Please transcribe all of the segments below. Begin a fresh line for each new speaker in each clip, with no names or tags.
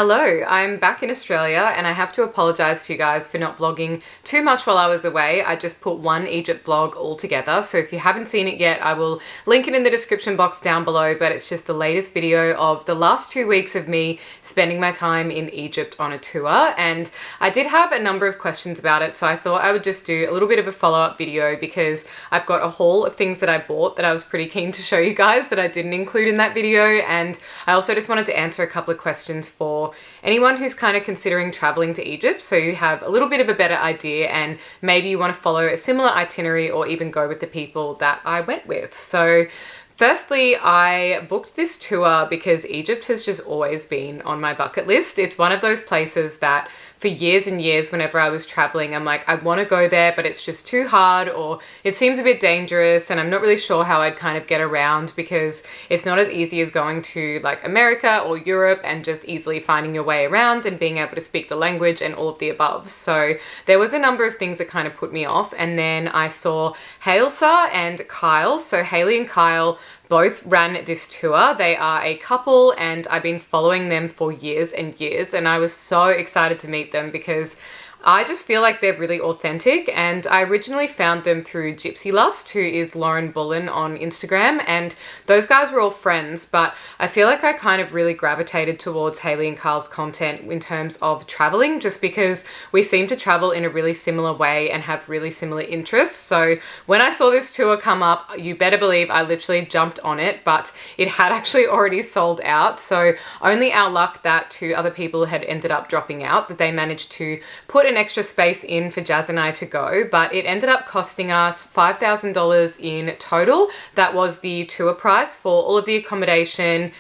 Hello, I'm back in Australia and I have to apologise to you guys for not vlogging too much while I was away. I just put one Egypt vlog all together, so if you haven't seen it yet, I will link it in the description box down below, but it's just the latest video of the last 2 weeks of me spending my time in Egypt on a tour, and I did have a number of questions about it, so I thought I would just do a little bit of a follow-up video because I've got a haul of things that I bought that I was pretty keen to show you guys that I didn't include in that video, and I also just wanted to answer a couple of questions for anyone who's kind of considering traveling to Egypt, so you have a little bit of a better idea and maybe you want to follow a similar itinerary or even go with the people that I went with. So firstly, I booked this tour because Egypt has just always been on my bucket list. It's one of those places that for years and years, whenever I was traveling, I'm like, I want to go there, but it's just too hard, or it seems a bit dangerous, and I'm not really sure how I'd kind of get around because it's not as easy as going to like America or Europe and just easily finding your way around and being able to speak the language and all of the above. So there was a number of things that kind of put me off, and then I saw Hailsa and Kyle. So Haley and Kyle both ran this tour. They are a couple and I've been following them for years and years, and I was so excited to meet them because I just feel like they're really authentic, and I originally found them through Gypsy Lust, who is Lauren Bullen on Instagram, and those guys were all friends, but I feel like I kind of really gravitated towards Haley and Carl's content in terms of traveling, just because we seem to travel in a really similar way and have really similar interests. So when I saw this tour come up, you better believe I literally jumped on it, but it had actually already sold out. So only our luck that two other people had ended up dropping out, that they managed to put an extra space in for Jazz and I to go, but it ended up costing us $5,000 in total. That was the tour price for all of the accommodation,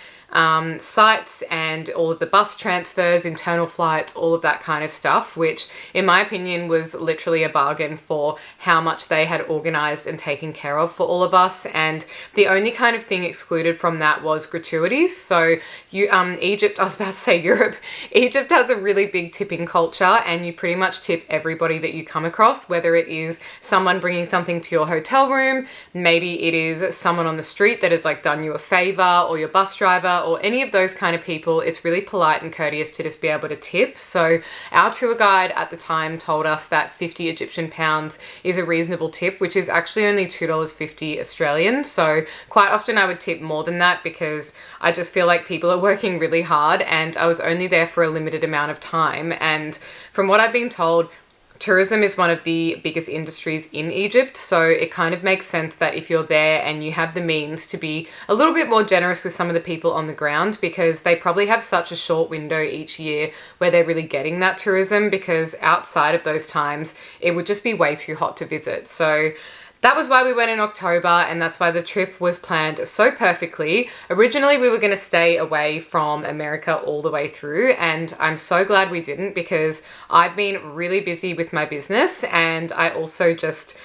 sites, and all of the bus transfers, internal flights, all of that kind of stuff, which in my opinion was literally a bargain for how much they had organized and taken care of for all of us. And the only kind of thing excluded from that was gratuities. So Egypt, I was about to say Europe, Egypt has a really big tipping culture, and you pretty much tip everybody that you come across, whether it is someone bringing something to your hotel room, maybe it is someone on the street that has like done you a favor, or your bus driver, or any of those kind of people. It's really polite and courteous to just be able to tip. So our tour guide at the time told us that 50 Egyptian pounds is a reasonable tip, which is actually only $2.50 Australian. So quite often I would tip more than that because I just feel like people are working really hard, and I was only there for a limited amount of time. And from what I've been told, tourism is one of the biggest industries in Egypt, so it kind of makes sense that if you're there and you have the means to be a little bit more generous with some of the people on the ground, because they probably have such a short window each year where they're really getting that tourism, because outside of those times it would just be way too hot to visit. So that was why we went in October, and that's why the trip was planned so perfectly. Originally, we were going to stay away from America all the way through, and I'm so glad we didn't because I've been really busy with my business, and I also just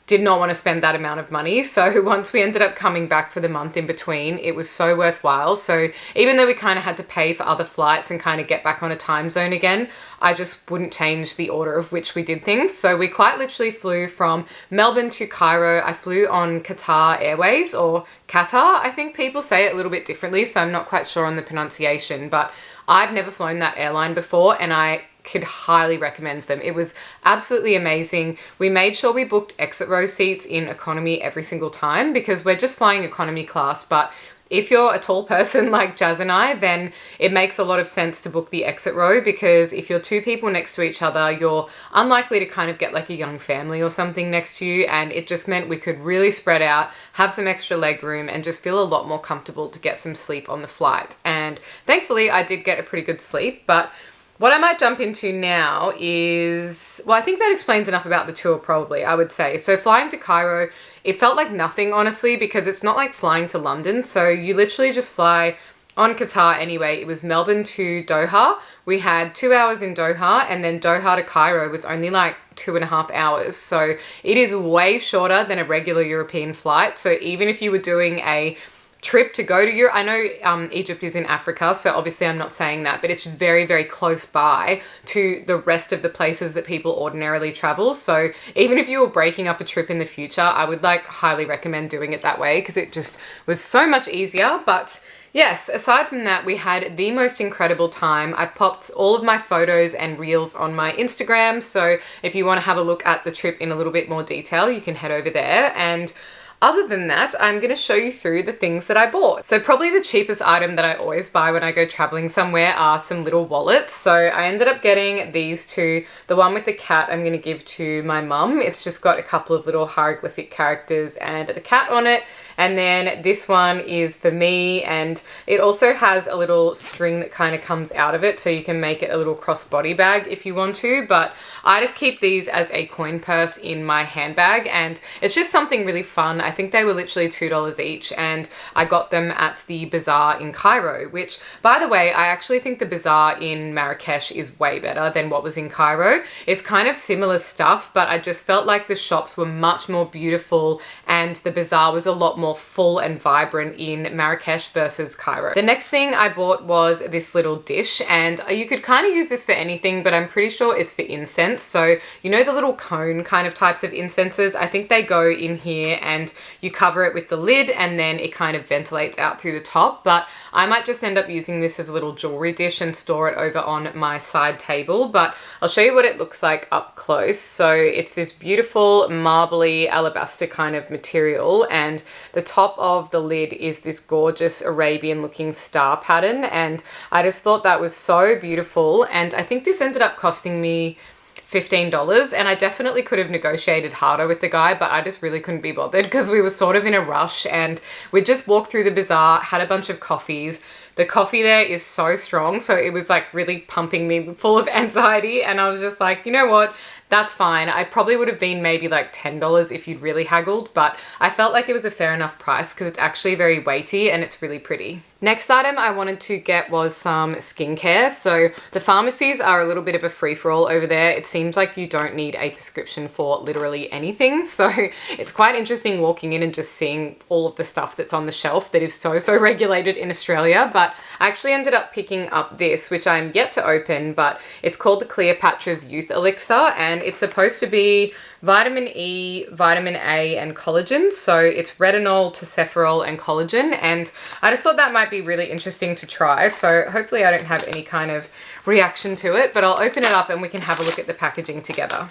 did not want to spend that amount of money. So once we ended up coming back for the month in between, it was so worthwhile. So even though we kind of had to pay for other flights and kind of get back on a time zone again, I just wouldn't change the order of which we did things. So we quite literally flew from Melbourne to Cairo. I flew on Qatar Airways, or Qatar. I think people say it a little bit differently, so I'm not quite sure on the pronunciation, but I've never flown that airline before, and I could highly recommend them. It was absolutely amazing. We made sure we booked exit row seats in economy every single time because we're just flying economy class, but if you're a tall person like Jazz and I, then it makes a lot of sense to book the exit row, because if you're two people next to each other, you're unlikely to kind of get like a young family or something next to you, and it just meant we could really spread out, have some extra leg room, and just feel a lot more comfortable to get some sleep on the flight. And thankfully I did get a pretty good sleep. But what I might jump into now is, well, I think that explains enough about the tour probably, I would say. So flying to Cairo, it felt like nothing, honestly, because it's not like flying to London. So you literally just fly on Qatar anyway. It was Melbourne to Doha. We had 2 hours in Doha, and then Doha to Cairo was only like 2.5 hours. So it is way shorter than a regular European flight. So even if you were doing a trip to go to Europe. I know Egypt is in Africa, so obviously I'm not saying that, but it's just very, very close by to the rest of the places that people ordinarily travel. So even if you were breaking up a trip in the future, I would like highly recommend doing it that way because it just was so much easier. But yes, aside from that, we had the most incredible time. I've popped all of my photos and reels on my Instagram, so if you want to have a look at the trip in a little bit more detail, you can head over there. And other than that, I'm going to show you through the things that I bought. So probably the cheapest item that I always buy when I go traveling somewhere are some little wallets. So I ended up getting these two. The one with the cat I'm going to give to my mum. It's just got a couple of little hieroglyphic characters and the cat on it. And then this one is for me, and it also has a little string that kind of comes out of it, so you can make it a little crossbody bag if you want to. But I just keep these as a coin purse in my handbag, and it's just something really fun. I think they were literally $2 each, and I got them at the bazaar in Cairo, which, by the way, I actually think the bazaar in Marrakesh is way better than what was in Cairo. It's kind of similar stuff, but I just felt like the shops were much more beautiful and the bazaar was a lot more full and vibrant in Marrakesh versus Cairo. The next thing I bought was this little dish, and you could kind of use this for anything, but I'm pretty sure it's for incense. So you know the little cone kind of types of incenses? I think they go in here and you cover it with the lid and then it kind of ventilates out through the top. But I might just end up using this as a little jewelry dish and store it over on my side table, but I'll show you what it looks like up close. So it's this beautiful marbly alabaster kind of material, and the top of the lid is this gorgeous Arabian looking star pattern, and I just thought that was so beautiful. And I think this ended up costing me $15, and I definitely could have negotiated harder with the guy, but I just really couldn't be bothered because we were sort of in a rush and we just walked through the bazaar, had a bunch of coffees. The coffee there is so strong, so it was like really pumping me full of anxiety, and I was just like, you know what? That's fine. I probably would have been maybe like $10 if you'd really haggled, but I felt like it was a fair enough price because it's actually very weighty and it's really pretty. Next item I wanted to get was some skincare. So the pharmacies are a little bit of a free-for-all over there. It seems like you don't need a prescription for literally anything. So it's quite interesting walking in and just seeing all of the stuff that's on the shelf that is so regulated in Australia. But I actually ended up picking up this, which I'm yet to open, but it's called the Cleopatra's Youth Elixir, and it's supposed to be vitamin E, vitamin A, and collagen. So it's retinol, tocopherol, and collagen. And I just thought that might be really interesting to try. So hopefully I don't have any kind of reaction to it, but I'll open it up and we can have a look at the packaging together.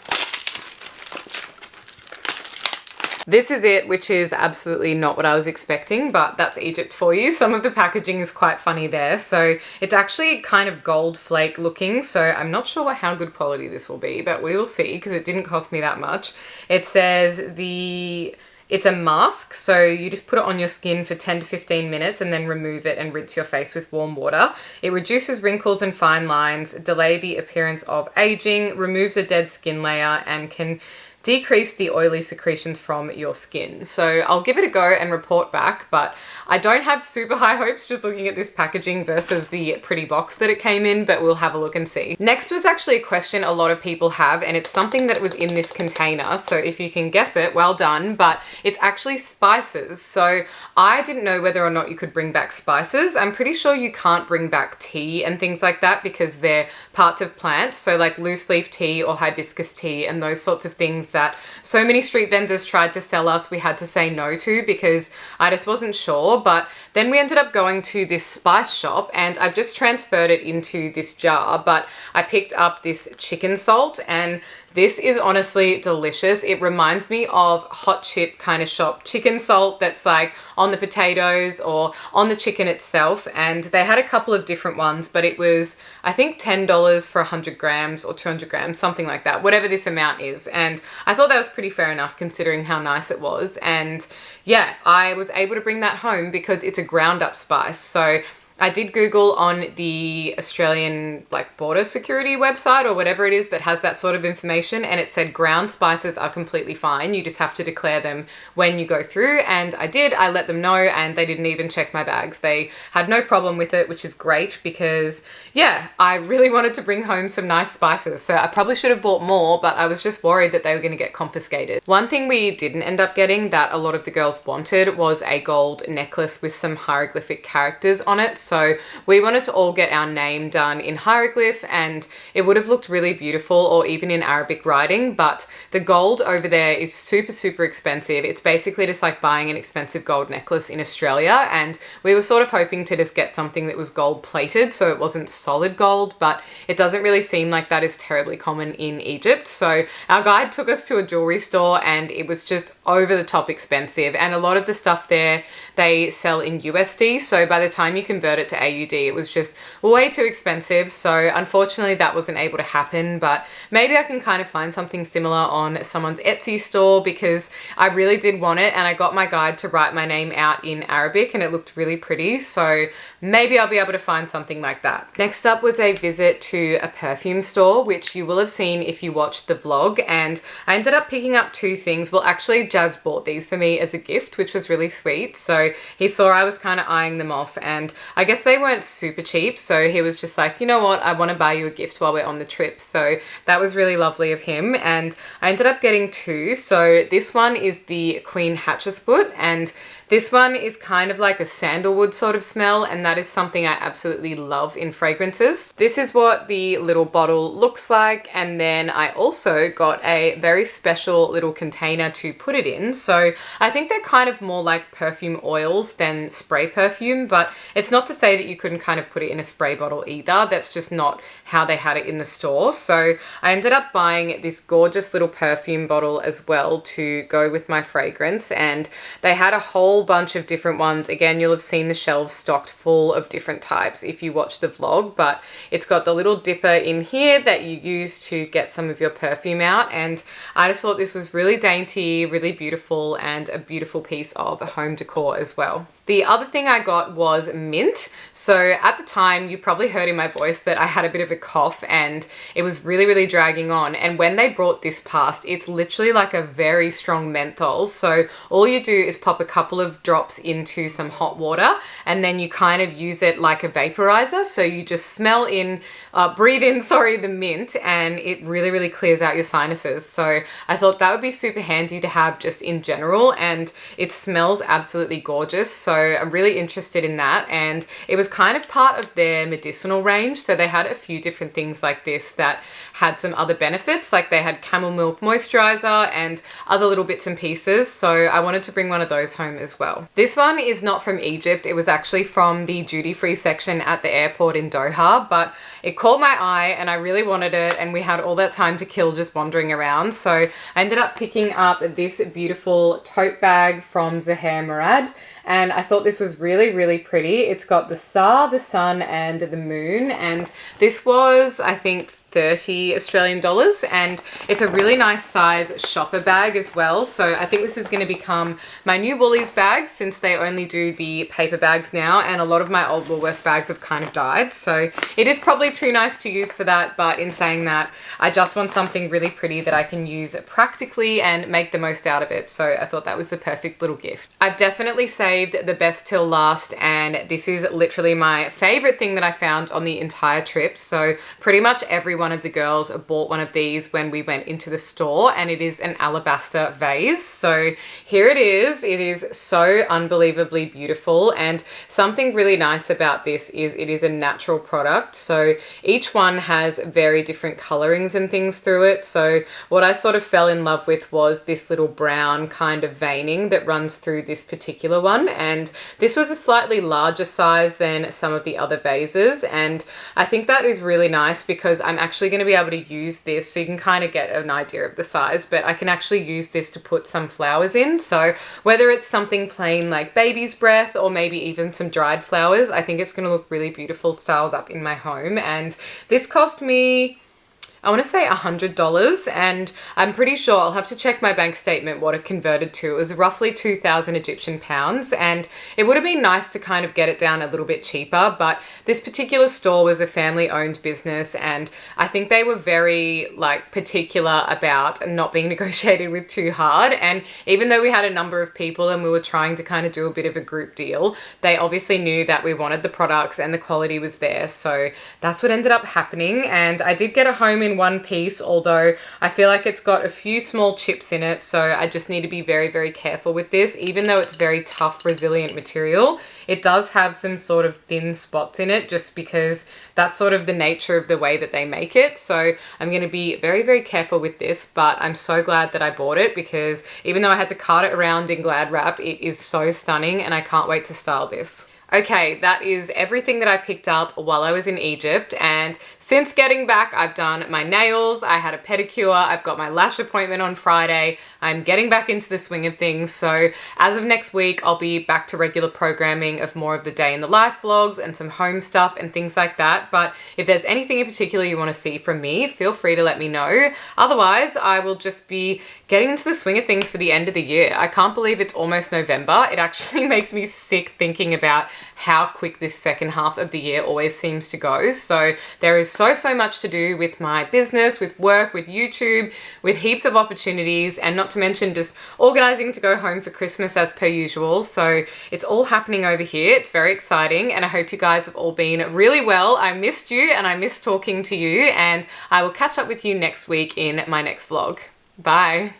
This is it, which is absolutely not what I was expecting, but that's Egypt for you. Some of the packaging is quite funny there. So it's actually kind of gold flake looking. So I'm not sure how good quality this will be, but we will see because it didn't cost me that much. It says it's a mask, so you just put it on your skin for 10 to 15 minutes and then remove it and rinse your face with warm water. It reduces wrinkles and fine lines, delay the appearance of aging, removes a dead skin layer, and can decrease the oily secretions from your skin. So I'll give it a go and report back, but I don't have super high hopes just looking at this packaging versus the pretty box that it came in, but we'll have a look and see. Next was actually a question a lot of people have, and it's something that was in this container. So if you can guess it, well done, but it's actually spices. So I didn't know whether or not you could bring back spices. I'm pretty sure you can't bring back tea and things like that because they're parts of plants. So like loose leaf tea or hibiscus tea and those sorts of things that so many street vendors tried to sell us, we had to say no to because I just wasn't sure. But then we ended up going to this spice shop, and I've just transferred it into this jar, but I picked up this chicken salt, and this is honestly delicious. It reminds me of hot chip kind of shop chicken salt that's like on the potatoes or on the chicken itself. And they had a couple of different ones, but it was, I think, $10 for 100 grams or 200 grams, something like that, whatever this amount is. And I thought that was pretty fair enough considering how nice it was. And yeah, I was able to bring that home because it's a ground up spice. So I did Google on the Australian like border security website or whatever it is that has that sort of information, and it said ground spices are completely fine. You just have to declare them when you go through, and I did. I let them know and they didn't even check my bags. They had no problem with it, which is great because yeah, I really wanted to bring home some nice spices. So I probably should have bought more, but I was just worried that they were going to get confiscated. One thing we didn't end up getting that a lot of the girls wanted was a gold necklace with some hieroglyphic characters on it. So we wanted to all get our name done in hieroglyph, and it would have looked really beautiful, or even in Arabic writing, but the gold over there is super, super expensive. It's basically just like buying an expensive gold necklace in Australia, and we were sort of hoping to just get something that was gold plated so it wasn't solid gold, but it doesn't really seem like that is terribly common in Egypt. So our guide took us to a jewelry store, and it was just over the top expensive, and a lot of the stuff there they sell in USD, so by the time you convert it to AUD it was just way too expensive. So unfortunately that wasn't able to happen, but maybe I can kind of find something similar on someone's Etsy store, because I really did want it, and I got my guide to write my name out in Arabic and it looked really pretty, so maybe I'll be able to find something like that. Next up was a visit to a perfume store, which you will have seen if you watched the vlog, and I ended up picking up two things. Well, actually Jazz bought these for me as a gift, which was really sweet. So he saw I was kind of eyeing them off, and I guess they weren't super cheap, so he was just like, you know what, I want to buy you a gift while we're on the trip. So that was really lovely of him, and I ended up getting two. So this one is the Queen Hatshepsut, and this one is kind of like a sandalwood sort of smell, and that is something I absolutely love in fragrances. This is what the little bottle looks like, and then I also got a very special little container to put it in. So I think they're kind of more like perfume oils than spray perfume, but it's not to say that you couldn't kind of put it in a spray bottle either. That's just not how they had it in the store. So I ended up buying this gorgeous little perfume bottle as well to go with my fragrance, and they had a whole bunch of different ones. Again, you'll have seen the shelves stocked full of different types if you watch the vlog, but it's got the little dipper in here that you use to get some of your perfume out, and I just thought this was really dainty, really beautiful, and a beautiful piece of home decor as well. The other thing I got was mint. So at the time, you probably heard in my voice that I had a bit of a cough and it was really, really dragging on. And when they brought this past, it's literally like a very strong menthol. So all you do is pop a couple of drops into some hot water, and then you kind of use it like a vaporizer. So you just smell in, breathe in, the mint, and it really, really clears out your sinuses. So I thought that would be super handy to have just in general, and it smells absolutely gorgeous. So I'm really interested in that, and it was kind of part of their medicinal range. So they had a few different things like this that had some other benefits, like they had camel milk moisturizer and other little bits and pieces. So I wanted to bring one of those home as well. This one is not from Egypt. It was actually from the duty-free section at the airport in Doha, but it caught my eye and I really wanted it, and we had all that time to kill just wandering around. So I ended up picking up this beautiful tote bag from Zaher Murad, and I thought this was really, really pretty. It's got the star, the sun, and the moon, and this was, I think, 30 Australian dollars, and it's a really nice size shopper bag as well. So I think this is going to become my new Woolies bag, since they only do the paper bags now, and a lot of my old Woolworths bags have kind of died. So it is probably too nice to use for that, but in saying that, I just want something really pretty that I can use practically and make the most out of it. So I thought that was the perfect little gift. I've definitely saved the best till last, and this is literally my favorite thing that I found on the entire trip. So pretty much everyone one of the girls bought one of these when we went into the store, and it is an alabaster vase. So here it is. It is so unbelievably beautiful, and something really nice about this is it is a natural product. So each one has very different colorings and things through it. So what I sort of fell in love with was this little brown kind of veining that runs through this particular one, and this was a slightly larger size than some of the other vases, and I think that is really nice because I'm actually going to be able to use this, so you can kind of get an idea of the size, but I can actually use this to put some flowers in. So whether it's something plain like baby's breath or maybe even some dried flowers, I think it's going to look really beautiful styled up in my home. And this cost me, I want to say $100, and I'm pretty sure, I'll have to check my bank statement what it converted to. It was roughly 2,000 Egyptian pounds, and it would have been nice to kind of get it down a little bit cheaper, but this particular store was a family owned business, and I think they were very particular about not being negotiated with too hard. And even though we had a number of people and we were trying to kind of do a bit of a group deal, they obviously knew that we wanted the products and the quality was there. So that's what ended up happening, and I did get it home in in one piece, although I feel like it's got a few small chips in it, so I just need to be very, very careful with this. Even though it's very tough, resilient material, it does have some sort of thin spots in it just because that's sort of the nature of the way that they make it. So I'm going to be very, very careful with this, but I'm so glad that I bought it because even though I had to cart it around in Glad wrap, it is so stunning and I can't wait to style this. Okay, that is everything that I picked up while I was in Egypt, and since getting back, I've done my nails, I had a pedicure, I've got my lash appointment on Friday, I'm getting back into the swing of things, so as of next week, I'll be back to regular programming of more of the day in the life vlogs and some home stuff and things like that, but if there's anything in particular you want to see from me, feel free to let me know. Otherwise, I will just be getting into the swing of things for the end of the year. I can't believe it's almost November. It actually makes me sick thinking about how quick this second half of the year always seems to go. So there is so much to do with my business, with work, with YouTube, with heaps of opportunities, and not to mention just organizing to go home for Christmas as per usual. So it's all happening over here. It's very exciting, and I hope you guys have all been really well. I missed you and I missed talking to you, and I will catch up with you next week in my next vlog. Bye.